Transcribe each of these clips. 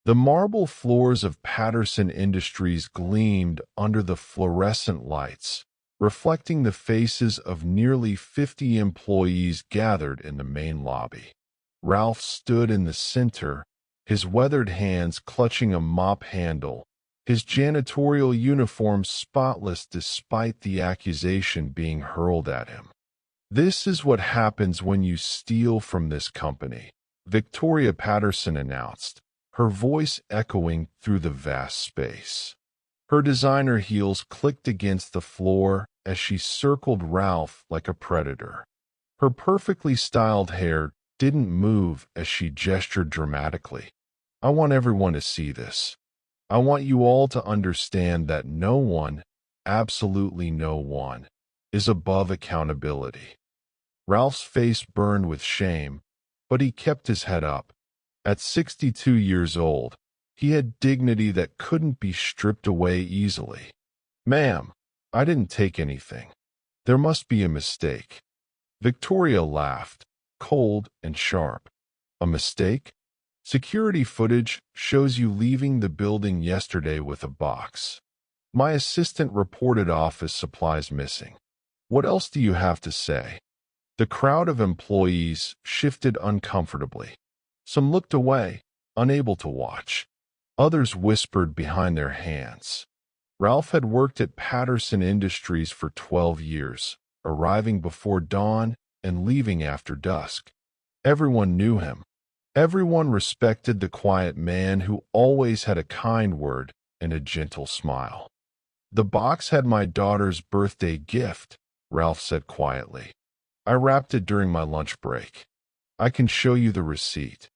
The marble floors of Patterson Industries gleamed under the fluorescent lights, reflecting the faces of nearly 50 employees gathered in the main lobby. Ralph stood in the center, his weathered hands clutching a mop handle, his janitorial uniform spotless despite the accusation being hurled at him. "This is what happens when you steal from this company," Victoria Patterson announced, her voice echoing through the vast space. Her designer heels clicked against the floor as she circled Ralph like a predator. Her perfectly styled hair didn't move as she gestured dramatically. "I want everyone to see this. I want you all to understand that no one, absolutely no one, is above accountability." Ralph's face burned with shame, but he kept his head up. At 62 years old, he had dignity that couldn't be stripped away easily. "Ma'am, I didn't take anything. There must be a mistake." Victoria laughed, cold and sharp. "A mistake? Security footage shows you leaving the building yesterday with a box. My assistant reported office supplies missing. What else do you have to say?" The crowd of employees shifted uncomfortably. Some looked away, unable to watch. Others whispered behind their hands. Ralph had worked at Patterson Industries for 12 years, arriving before dawn and leaving after dusk. Everyone knew him. Everyone respected the quiet man who always had a kind word and a gentle smile. "The box had my daughter's birthday gift," Ralph said quietly. "I wrapped it during my lunch break. I can show you the receipt."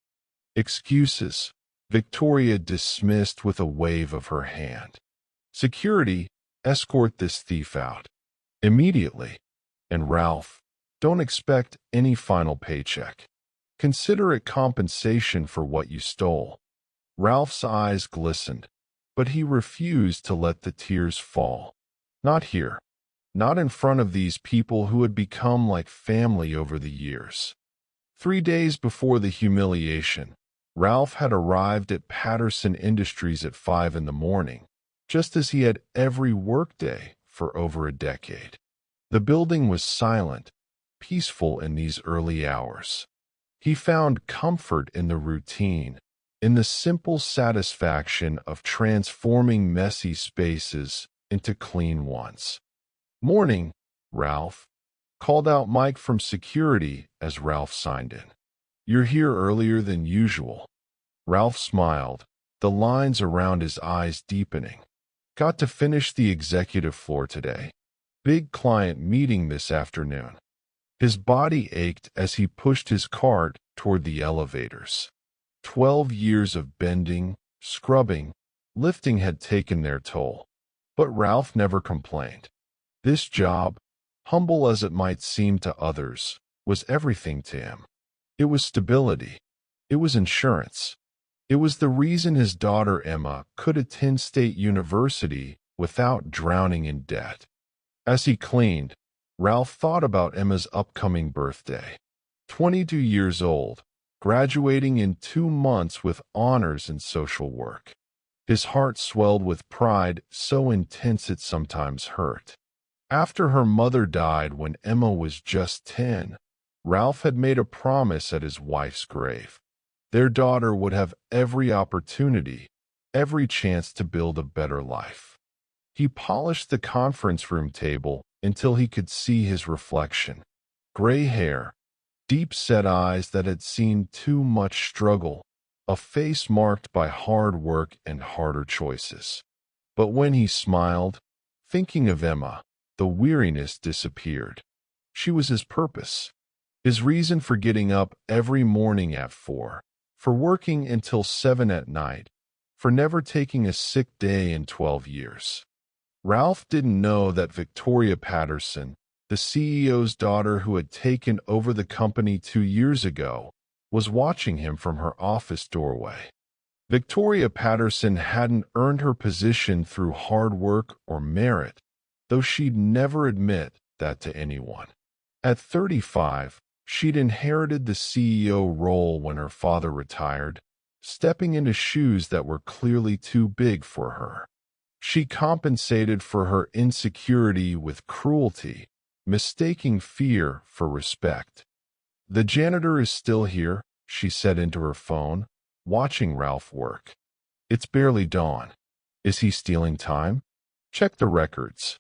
"Excuses," Victoria dismissed with a wave of her hand. "Security, escort this thief out. Immediately. And Ralph, don't expect any final paycheck. Consider it compensation for what you stole." Ralph's eyes glistened, but he refused to let the tears fall. Not here. Not in front of these people who had become like family over the years. 3 days before the humiliation, Ralph had arrived at Patterson Industries at 5 in the morning, just as he had every workday for over a decade. The building was silent, peaceful in these early hours. He found comfort in the routine, in the simple satisfaction of transforming messy spaces into clean ones. "Morning, Ralph," called out Mike from security as Ralph signed in. "You're here earlier than usual." Ralph smiled, the lines around his eyes deepening. "Got to finish the executive floor today. Big client meeting this afternoon." His body ached as he pushed his cart toward the elevators. 12 years of bending, scrubbing, lifting had taken their toll. But Ralph never complained. This job, humble as it might seem to others, was everything to him. It was stability. It was insurance. It was the reason his daughter Emma could attend State University without drowning in debt. As he cleaned, Ralph thought about Emma's upcoming birthday. 22 years old, graduating in 2 months with honors in social work. His heart swelled with pride so intense it sometimes hurt. After her mother died when Emma was just 10, Ralph had made a promise at his wife's grave. Their daughter would have every opportunity, every chance to build a better life. He polished the conference room table until he could see his reflection. Gray hair, deep-set eyes that had seen too much struggle, a face marked by hard work and harder choices. But when he smiled, thinking of Emma, the weariness disappeared. She was his purpose, his reason for getting up every morning at 4, for working until 7 at night, for never taking a sick day in 12 years. Ralph didn't know that Victoria Patterson, the CEO's daughter who had taken over the company 2 years ago, was watching him from her office doorway. Victoria Patterson hadn't earned her position through hard work or merit, though she'd never admit that to anyone. At 35, she'd inherited the CEO role when her father retired, stepping into shoes that were clearly too big for her. She compensated for her insecurity with cruelty, mistaking fear for respect. "The janitor is still here," she said into her phone, watching Ralph work. "It's barely dawn. Is he stealing time? Check the records."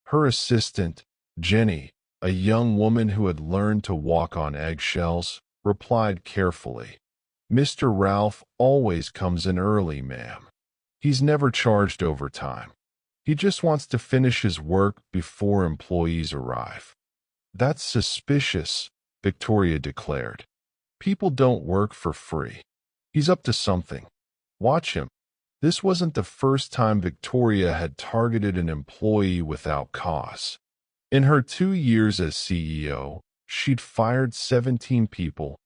Her assistant, Jenny, a young woman who had learned to walk on eggshells, replied carefully, "Mr. Ralph always comes in early, ma'am. He's never charged overtime. He just wants to finish his work before employees arrive." "That's suspicious," Victoria declared. "People don't work for free. He's up to something. Watch him." This wasn't the first time Victoria had targeted an employee without cause. In her 2 years as CEO, she'd fired 17 people,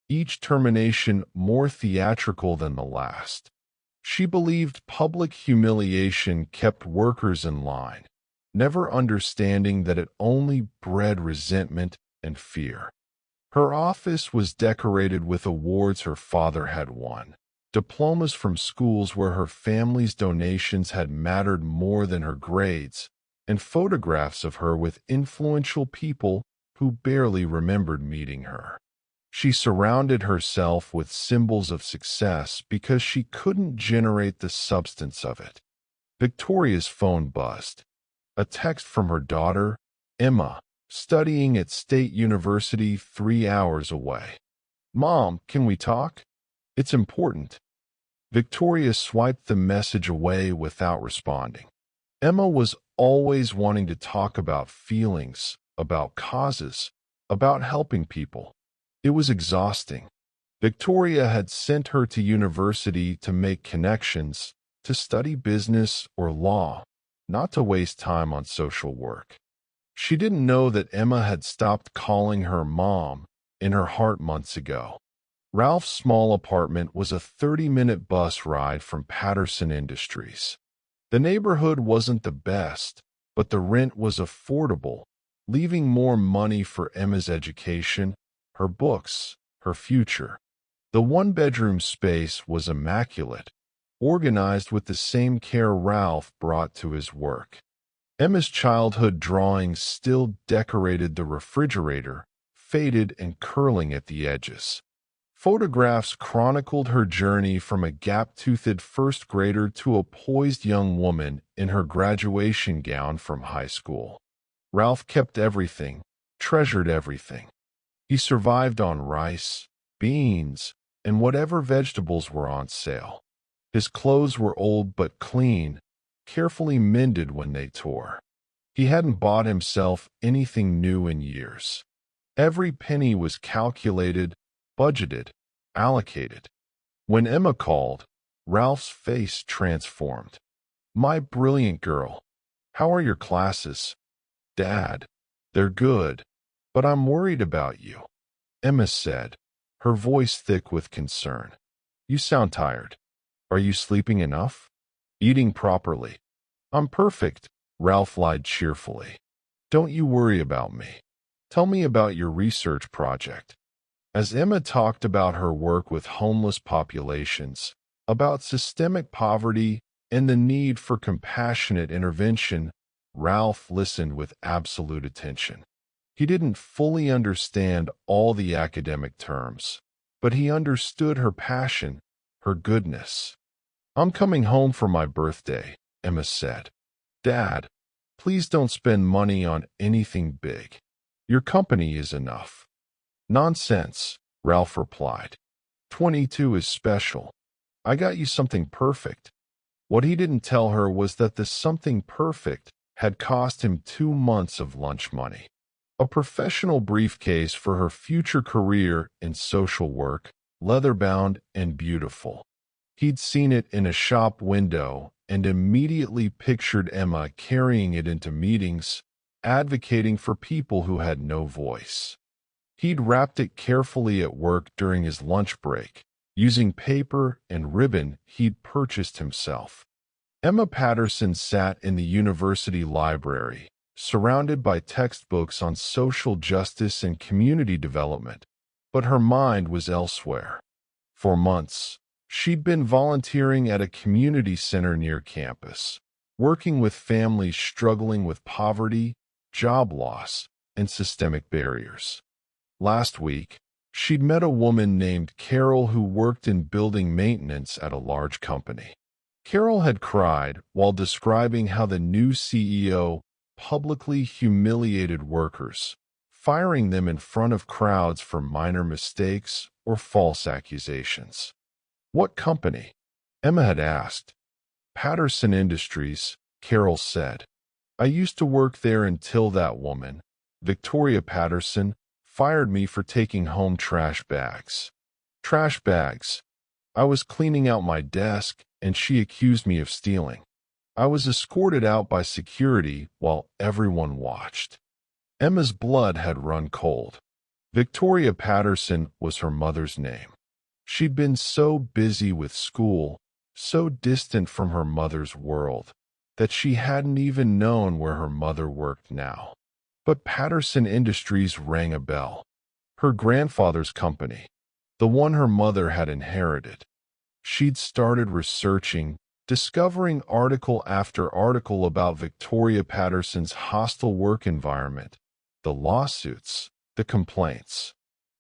each termination more theatrical than the last. She believed public humiliation kept workers in line, never understanding that it only bred resentment and fear. Her office was decorated with awards her father had won, diplomas from schools where her family's donations had mattered more than her grades, and photographs of her with influential people who barely remembered meeting her. She surrounded herself with symbols of success because she couldn't generate the substance of it. Victoria's phone buzzed. A text from her daughter, Emma, studying at State University 3 hours away. "Mom, can we talk? It's important." Victoria swiped the message away without responding. Emma was always wanting to talk about feelings, about causes, about helping people. It was exhausting. Victoria had sent her to university to make connections, to study business or law, not to waste time on social work. She didn't know that Emma had stopped calling her mom in her heart months ago. Ralph's small apartment was a 30-minute bus ride from Patterson Industries. The neighborhood wasn't the best, but the rent was affordable, leaving more money for Emma's education, her books, her future. The one-bedroom space was immaculate, organized with the same care Ralph brought to his work. Emma's childhood drawings still decorated the refrigerator, faded and curling at the edges. Photographs chronicled her journey from a gap-toothed first grader to a poised young woman in her graduation gown from high school. Ralph kept everything, treasured everything. He survived on rice, beans, and whatever vegetables were on sale. His clothes were old but clean, carefully mended when they tore. He hadn't bought himself anything new in years. Every penny was calculated, budgeted, allocated. When Emma called, Ralph's face transformed. "My brilliant girl, how are your classes?" "Dad, they're good, but I'm worried about you," Emma said, her voice thick with concern. "You sound tired. Are you sleeping enough? Eating properly?" "I'm perfect," Ralph lied cheerfully. "Don't you worry about me. Tell me about your research project." As Emma talked about her work with homeless populations, about systemic poverty and the need for compassionate intervention, Ralph listened with absolute attention. He didn't fully understand all the academic terms, but he understood her passion, her goodness. "I'm coming home for my birthday," Emma said. "Dad, please don't spend money on anything big. Your company is enough." "Nonsense," Ralph replied. 22 is special. I got you something perfect." What he didn't tell her was that the something perfect had cost him 2 months of lunch money. A professional briefcase for her future career in social work, leather-bound and beautiful. He'd seen it in a shop window and immediately pictured Emma carrying it into meetings, advocating for people who had no voice. He'd wrapped it carefully at work during his lunch break, using paper and ribbon he'd purchased himself. Emma Patterson sat in the university library, surrounded by textbooks on social justice and community development, but her mind was elsewhere. For months, She'd been volunteering at a community center near campus, working with families struggling with poverty, job loss, and systemic barriers. Last week, she'd met a woman named Carol who worked in building maintenance at a large company. Carol had cried while describing how the new CEO publicly humiliated workers, firing them in front of crowds for minor mistakes or false accusations. "What company?" Emma had asked. "Patterson Industries," Carol said. "I used to work there until that woman, Victoria Patterson, fired me for taking home trash bags." "Trash bags." "I was cleaning out my desk, and she accused me of stealing. I was escorted out by security while everyone watched." Emma's blood had run cold. Victoria Patterson was her mother's name. She'd been so busy with school, so distant from her mother's world, that she hadn't even known where her mother worked now. But Patterson Industries rang a bell. Her grandfather's company, the one her mother had inherited. She'd started researching, discovering article after article about Victoria Patterson's hostile work environment, the lawsuits, the complaints.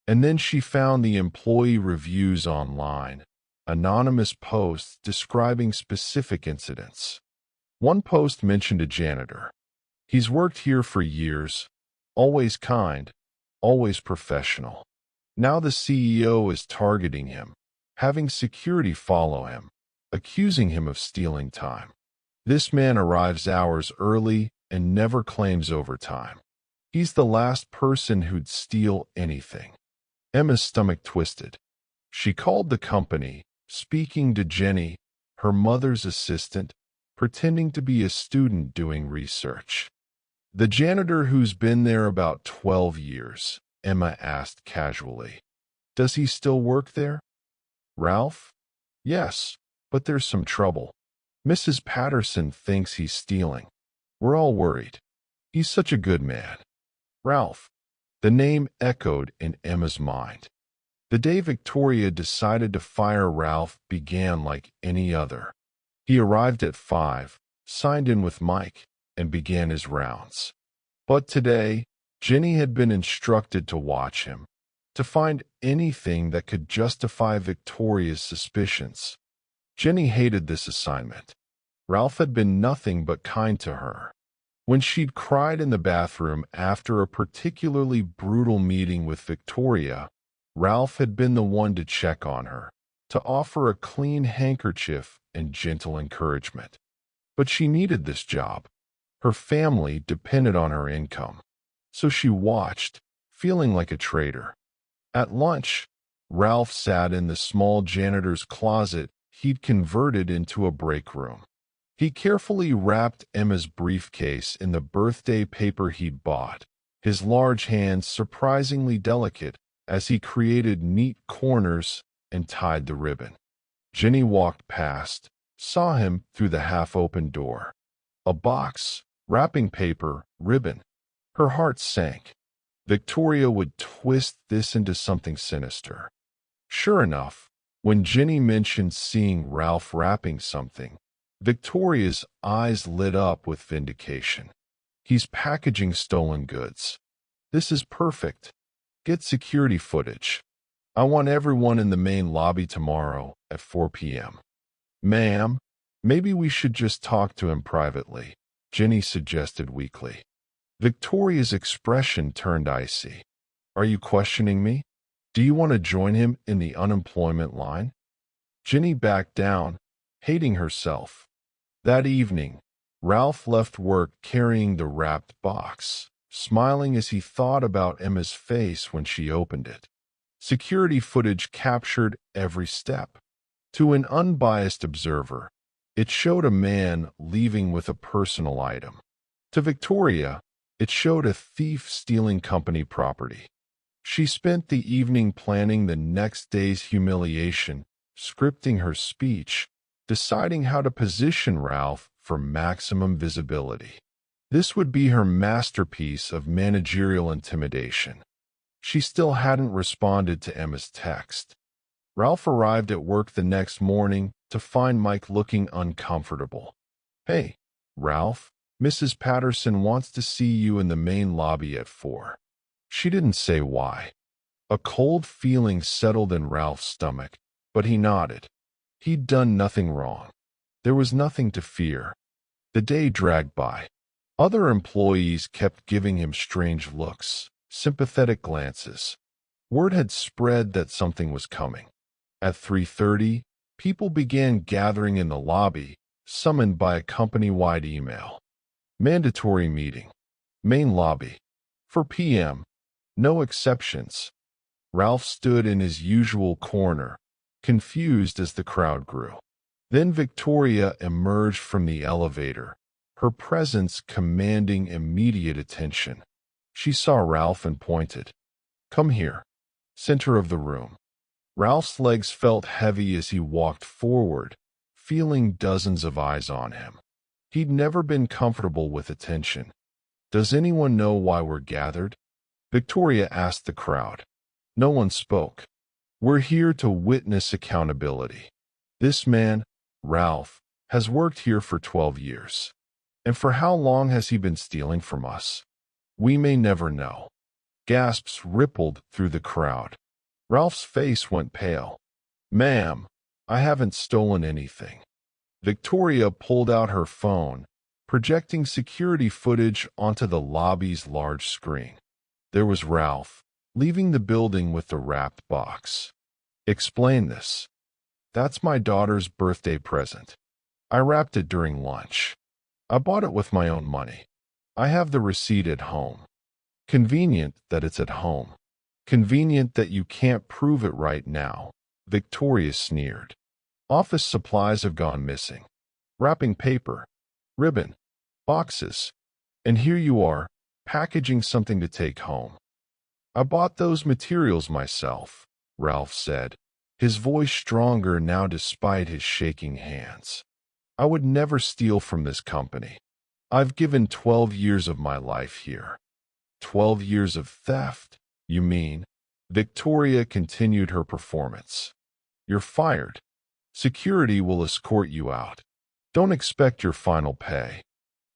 And then she found the employee reviews online, anonymous posts describing specific incidents. One post mentioned a janitor. "He's worked here for years, always kind, always professional. Now the CEO is targeting him, having security follow him, accusing him of stealing time. This man arrives hours early and never claims overtime. He's the last person who'd steal anything." Emma's stomach twisted. She called the company, speaking to Jenny, her mother's assistant, pretending to be a student doing research. "The janitor who's been there about 12 years, Emma asked casually. "Does he still work there?" "Ralph?" "Yes, but there's some trouble. Mrs. Patterson thinks he's stealing. We're all worried. He's such a good man." "Ralph." The name echoed in Emma's mind. The day Victoria decided to fire Ralph began like any other. He arrived at 5, signed in with Mike, and began his rounds. But today, Jenny had been instructed to watch him, to find anything that could justify Victoria's suspicions. Jenny hated this assignment. Ralph had been nothing but kind to her. When she'd cried in the bathroom after a particularly brutal meeting with Victoria, Ralph had been the one to check on her, to offer a clean handkerchief and gentle encouragement. But she needed this job. Her family depended on her income. So she watched, feeling like a traitor. At lunch, Ralph sat in the small janitor's closet he'd converted into a break room. He carefully wrapped Emma's briefcase in the birthday paper he'd bought, his large hands surprisingly delicate as he created neat corners and tied the ribbon. Jenny walked past, saw him through the half-open door. A box, wrapping paper, ribbon. Her heart sank. Victoria would twist this into something sinister. Sure enough, when Jenny mentioned seeing Ralph wrapping something, Victoria's eyes lit up with vindication. "He's packaging stolen goods. This is perfect. Get security footage. I want everyone in the main lobby tomorrow at 4 p.m. "Ma'am, maybe we should just talk to him privately," Jenny suggested weakly. Victoria's expression turned icy. "Are you questioning me? Do you want to join him in the unemployment line?" Jenny backed down, hating herself. That evening, Ralph left work carrying the wrapped box, smiling as he thought about Emma's face when she opened it. Security footage captured every step. To an unbiased observer, it showed a man leaving with a personal item. To Victoria, it showed a thief stealing company property. She spent the evening planning the next day's humiliation, scripting her speech, deciding how to position Ralph for maximum visibility. This would be her masterpiece of managerial intimidation. She still hadn't responded to Emma's text. Ralph arrived at work the next morning to find Mike looking uncomfortable. "Hey, Ralph, Mrs. Patterson wants to see you in the main lobby at 4. She didn't say why. A cold feeling settled in Ralph's stomach, but he nodded. He'd done nothing wrong. There was nothing to fear. The day dragged by. Other employees kept giving him strange looks, sympathetic glances. Word had spread that something was coming. At 3:30, people began gathering in the lobby, summoned by a company-wide email. Mandatory meeting. Main lobby. 4 p.m. No exceptions. Ralph stood in his usual corner, confused as the crowd grew. Then Victoria emerged from the elevator, her presence commanding immediate attention. She saw Ralph and pointed. "Come here." Center of the room. Ralph's legs felt heavy as he walked forward, feeling dozens of eyes on him. He'd never been comfortable with attention. "Does anyone know why we're gathered?" Victoria asked the crowd. No one spoke. "We're here to witness accountability. This man, Ralph, has worked here for 12 years. And for how long has he been stealing from us? We may never know." Gasps rippled through the crowd. Ralph's face went pale. "Ma'am, I haven't stolen anything." Victoria pulled out her phone, projecting security footage onto the lobby's large screen. There was Ralph, leaving the building with the wrapped box. "Explain this." "That's my daughter's birthday present. I wrapped it during lunch. I bought it with my own money. I have the receipt at home." "Convenient that it's at home. Convenient that you can't prove it right now," Victoria sneered. "Office supplies have gone missing. Wrapping paper, ribbon, boxes. And here you are, packaging something to take home." "I bought those materials myself," Ralph said, his voice stronger now despite his shaking hands. "I would never steal from this company. I've given 12 years of my life here." 12 years of theft, you mean? Victoria continued her performance. "You're fired. Security will escort you out. Don't expect your final pay."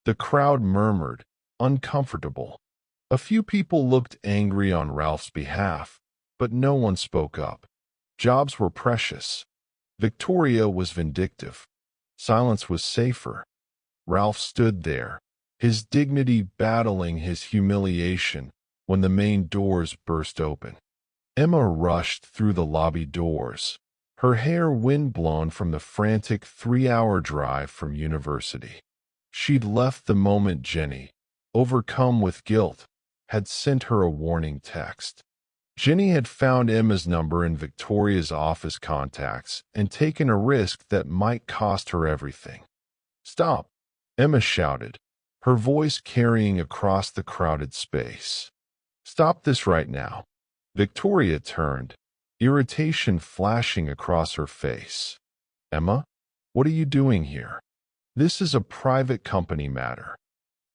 The crowd murmured, uncomfortable. A few people looked angry on Ralph's behalf, but no one spoke up. Jobs were precious. Victoria was vindictive. Silence was safer. Ralph stood there, his dignity battling his humiliation, when the main doors burst open. Emma rushed through the lobby doors, her hair windblown from the frantic 3-hour drive from university. She'd left the moment Jenny, overcome with guilt, had sent her a warning text. Jenny had found Emma's number in Victoria's office contacts and taken a risk that might cost her everything. "Stop!" Emma shouted, her voice carrying across the crowded space. "Stop this right now." Victoria turned, irritation flashing across her face. "Emma, what are you doing here? This is a private company matter."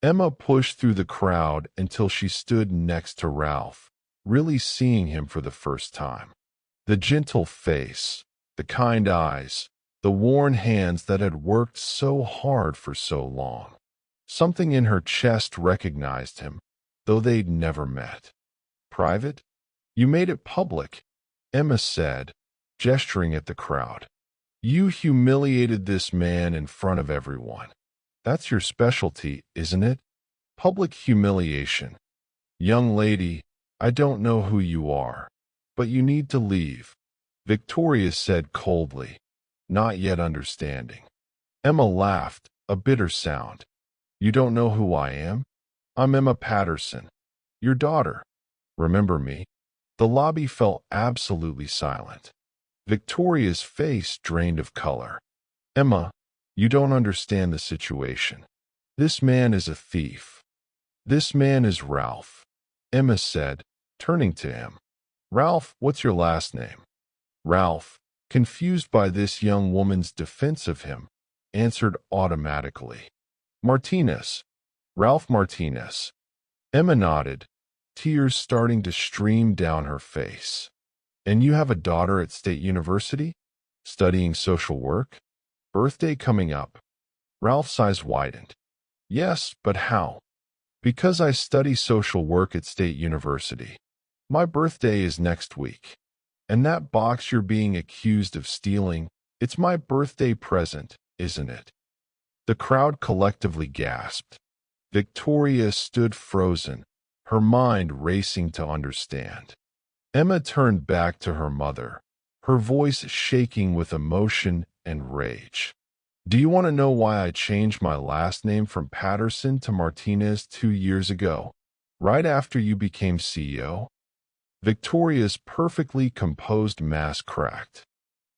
Emma pushed through the crowd until she stood next to Ralph, really seeing him for the first time. The gentle face, the kind eyes, the worn hands that had worked so hard for so long. Something in her chest recognized him, though they'd never met. "Private? You made it public," Emma said, gesturing at the crowd. "You humiliated this man in front of everyone. That's your specialty, isn't it? Public humiliation. Young lady, I don't know who you are, but you need to leave," Victoria said coldly, not yet understanding. Emma laughed, a bitter sound. "You don't know who I am? I'm Emma Patterson, your daughter. Remember me?" The lobby fell absolutely silent. Victoria's face drained of color. "Emma, you don't understand the situation. This man is a thief. This man is Ralph," Emma said, turning to him. "Ralph, what's your last name?" Ralph, confused by this young woman's defense of him, answered automatically. "Martinez. Ralph Martinez." Emma nodded, tears starting to stream down her face. And you have a daughter at State University? Studying social work? Birthday coming up. Ralph's eyes widened. Yes, but how? Because I study social work at State University. My birthday is next week. And that box you're being accused of stealing, it's my birthday present, isn't it? The crowd collectively gasped. Victoria stood frozen, her mind racing to understand. Emma turned back to her mother, her voice shaking with emotion and rage. Do you want to know why I changed my last name from Patterson to Martinez 2 years ago, right after you became CEO? Victoria's perfectly composed mask cracked.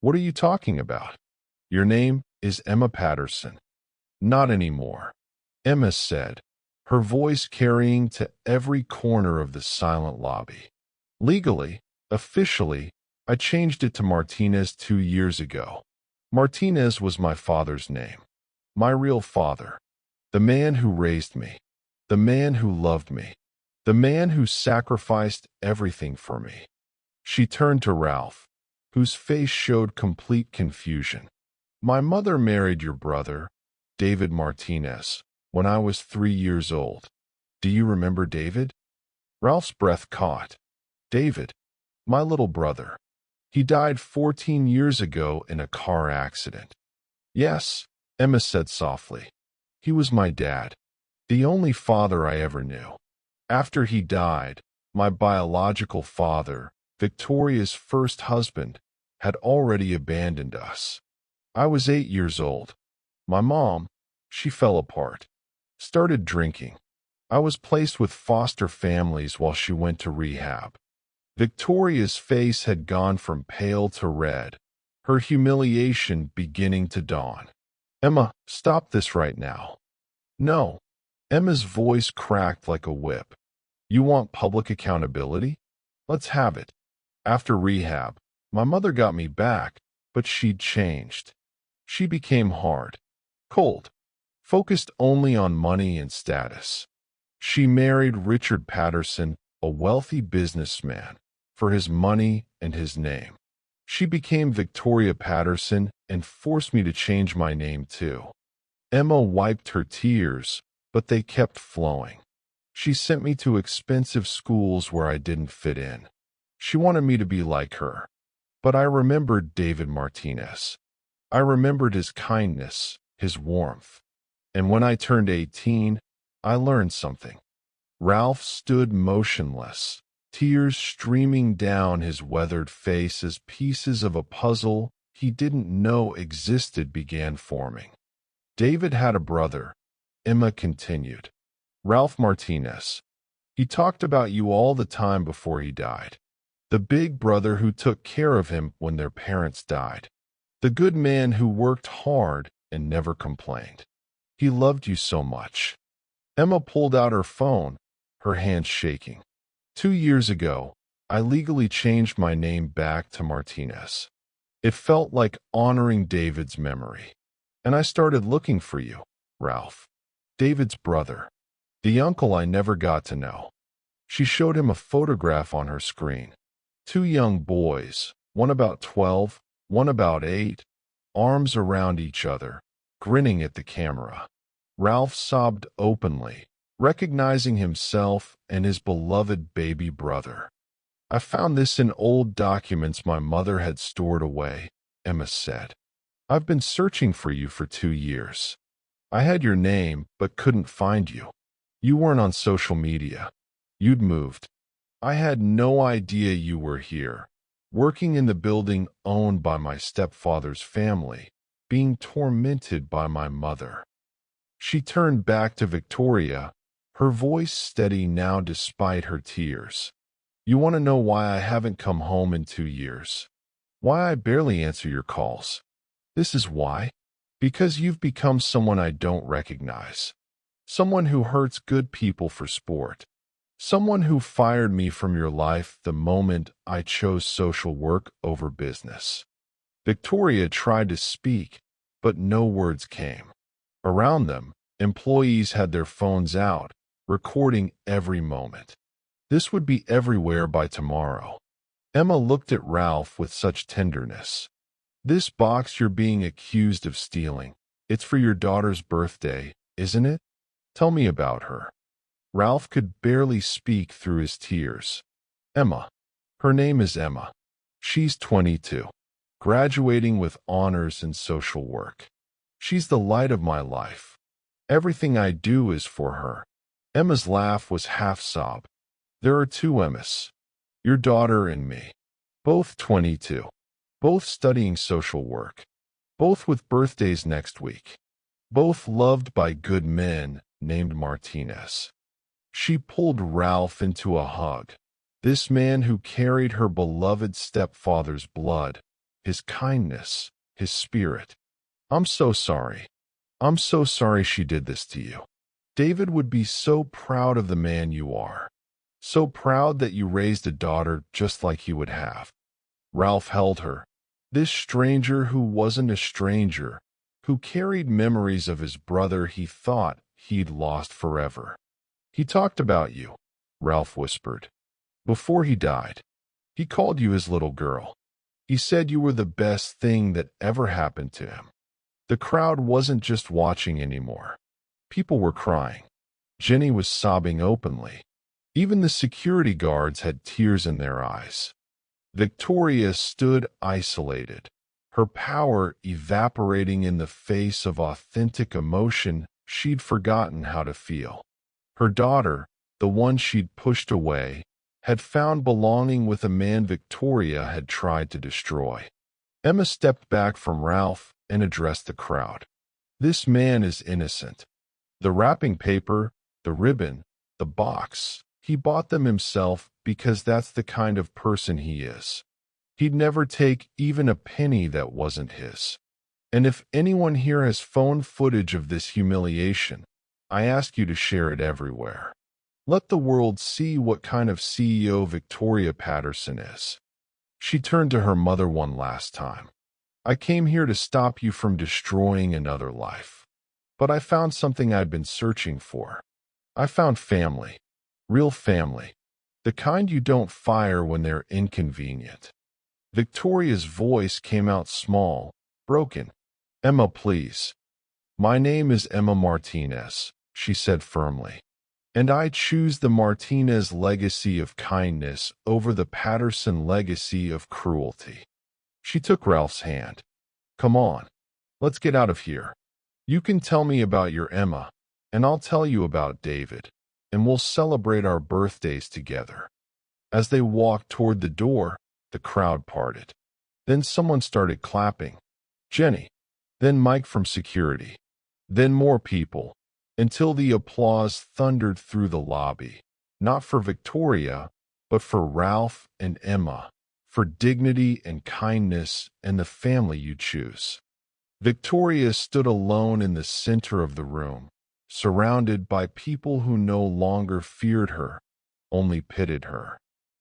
What are you talking about? Your name is Emma Patterson. Not anymore, Emma said, her voice carrying to every corner of the silent lobby. Legally, officially, I changed it to Martinez 2 years ago. Martinez was my father's name. My real father. The man who raised me. The man who loved me. The man who sacrificed everything for me. She turned to Ralph, whose face showed complete confusion. My mother married your brother, David Martinez, when I was 3 years old. Do you remember David? Ralph's breath caught. David, my little brother. He died 14 years ago in a car accident. Yes, Emma said softly. He was my dad, the only father I ever knew. After he died, my biological father, Victoria's first husband, had already abandoned us. I was 8 years old. My mom, she fell apart, started drinking. I was placed with foster families while she went to rehab. Victoria's face had gone from pale to red, her humiliation beginning to dawn. Emma, stop this right now. No. Emma's voice cracked like a whip. You want public accountability? Let's have it. After rehab, my mother got me back, but she'd changed. She became hard, cold, focused only on money and status. She married Richard Patterson, a wealthy businessman, for his money and his name. She became Victoria Patterson and forced me to change my name too. Emma wiped her tears, but they kept flowing. She sent me to expensive schools where I didn't fit in. She wanted me to be like her. But I remembered David Martinez. I remembered his kindness, his warmth. And when I turned 18, I learned something. Ralph stood motionless, tears streaming down his weathered face as pieces of a puzzle he didn't know existed began forming. David had a brother, Emma continued. Ralph Martinez. He talked about you all the time before he died. The big brother who took care of him when their parents died. The good man who worked hard and never complained. He loved you so much. Emma pulled out her phone, her hands shaking. 2 years ago, I legally changed my name back to Martinez. It felt like honoring David's memory. And I started looking for you, Ralph. David's brother. The uncle I never got to know. She showed him a photograph on her screen. Two young boys, one about 12, one about 8, arms around each other, grinning at the camera. Ralph sobbed openly, recognizing himself and his beloved baby brother. I found this in old documents my mother had stored away, Emma said. I've been searching for you for 2 years. I had your name, but couldn't find you. You weren't on social media. You'd moved. I had no idea you were here, working in the building owned by my stepfather's family, being tormented by my mother. She turned back to Victoria, her voice steady now despite her tears. You want to know why I haven't come home in 2 years? Why I barely answer your calls? This is why. Because you've become someone I don't recognize. Someone who hurts good people for sport. Someone who fired me from your life the moment I chose social work over business. Victoria tried to speak, but no words came. Around them, employees had their phones out, recording every moment. This would be everywhere by tomorrow. Emma looked at Ralph with such tenderness. This box you're being accused of stealing, it's for your daughter's birthday, isn't it? Tell me about her. Ralph could barely speak through his tears. Emma. Her name is Emma. She's 22, graduating with honors in social work. She's the light of my life. Everything I do is for her. Emma's laugh was half sob. There are two Emmas. Your daughter and me. Both 22. Both studying social work. Both with birthdays next week. Both loved by good men named Martinez. She pulled Ralph into a hug. This man who carried her beloved stepfather's blood, his kindness, his spirit. I'm so sorry. I'm so sorry she did this to you. David would be so proud of the man you are. So proud that you raised a daughter just like he would have. Ralph held her. This stranger who wasn't a stranger, who carried memories of his brother he thought he'd lost forever. He talked about you, Ralph whispered. Before he died, he called you his little girl. He said you were the best thing that ever happened to him. The crowd wasn't just watching anymore. People were crying. Jenny was sobbing openly. Even the security guards had tears in their eyes. Victoria stood isolated, her power evaporating in the face of authentic emotion she'd forgotten how to feel. Her daughter, the one she'd pushed away, had found belonging with a man Victoria had tried to destroy. Emma stepped back from Ralph and addressed the crowd. This man is innocent. The wrapping paper, the ribbon, the box, he bought them himself because that's the kind of person he is. He'd never take even a penny that wasn't his. And if anyone here has phone footage of this humiliation, I ask you to share it everywhere. Let the world see what kind of CEO Victoria Patterson is. She turned to her mother one last time. I came here to stop you from destroying another life. But I found something I'd been searching for. I found family. Real family. The kind you don't fire when they're inconvenient. Victoria's voice came out small, broken. Emma, please. My name is Emma Martinez, she said firmly. And I choose the Martinez legacy of kindness over the Patterson legacy of cruelty. She took Ralph's hand. Come on. Let's get out of here. You can tell me about your Emma, and I'll tell you about David, and we'll celebrate our birthdays together. As they walked toward the door, the crowd parted. Then someone started clapping. Jenny. Then Mike from security. Then more people, until the applause thundered through the lobby, not for Victoria, but for Ralph and Emma, for dignity and kindness and the family you choose. Victoria stood alone in the center of the room, surrounded by people who no longer feared her, only pitied her.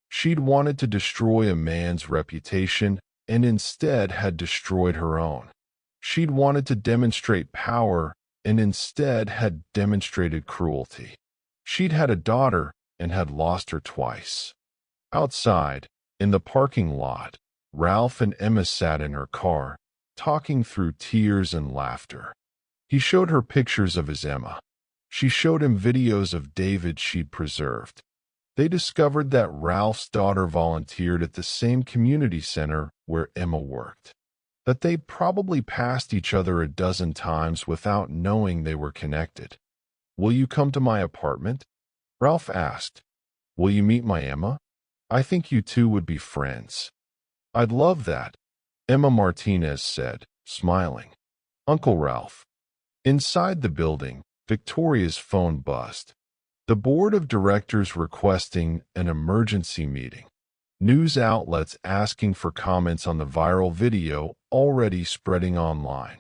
She'd wanted to destroy a man's reputation and instead had destroyed her own. She'd wanted to demonstrate power and instead had demonstrated cruelty. She'd had a daughter and had lost her twice. Outside, in the parking lot, Ralph and Emma sat in her car, talking through tears and laughter. He showed her pictures of his Emma. She showed him videos of David she'd preserved. They discovered that Ralph's daughter volunteered at the same community center where Emma worked. That they'd probably passed each other a dozen times without knowing they were connected. Will you come to my apartment? Ralph asked. Will you meet my Emma? I think you two would be friends. I'd love that, Emma Martinez said, smiling. Uncle Ralph. Inside the building, Victoria's phone buzzed. The board of directors requesting an emergency meeting. News outlets asking for comments on the viral video already spreading online.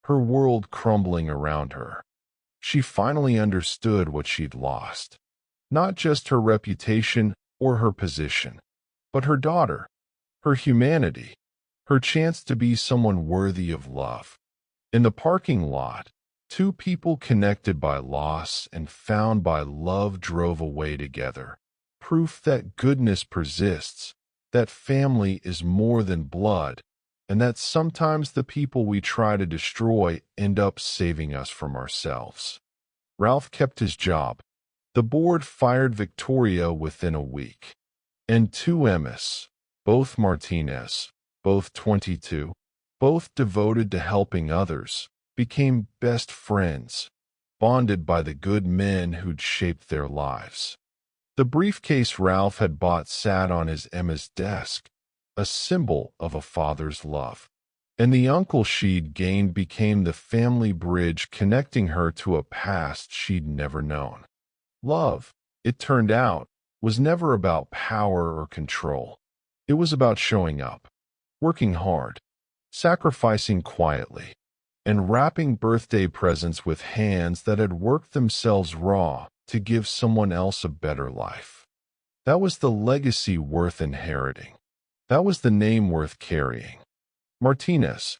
Her world crumbling around her. She finally understood what she'd lost. Not just her reputation or her position, but her daughter, her humanity, her chance to be someone worthy of love. In the parking lot, two people connected by loss and found by love drove away together. Proof that goodness persists, that family is more than blood, and that sometimes the people we try to destroy end up saving us from ourselves. Ralph kept his job. The board fired Victoria within a week. And two Emmas, both Martinez, both 22, both devoted to helping others, became best friends, bonded by the good men who'd shaped their lives. The briefcase Ralph had bought sat on his Emma's desk, a symbol of a father's love. And the uncle she'd gained became the family bridge connecting her to a past she'd never known. Love, it turned out, was never about power or control. It was about showing up, working hard, sacrificing quietly, and wrapping birthday presents with hands that had worked themselves raw to give someone else a better life. That was the legacy worth inheriting. That was the name worth carrying. Martinez,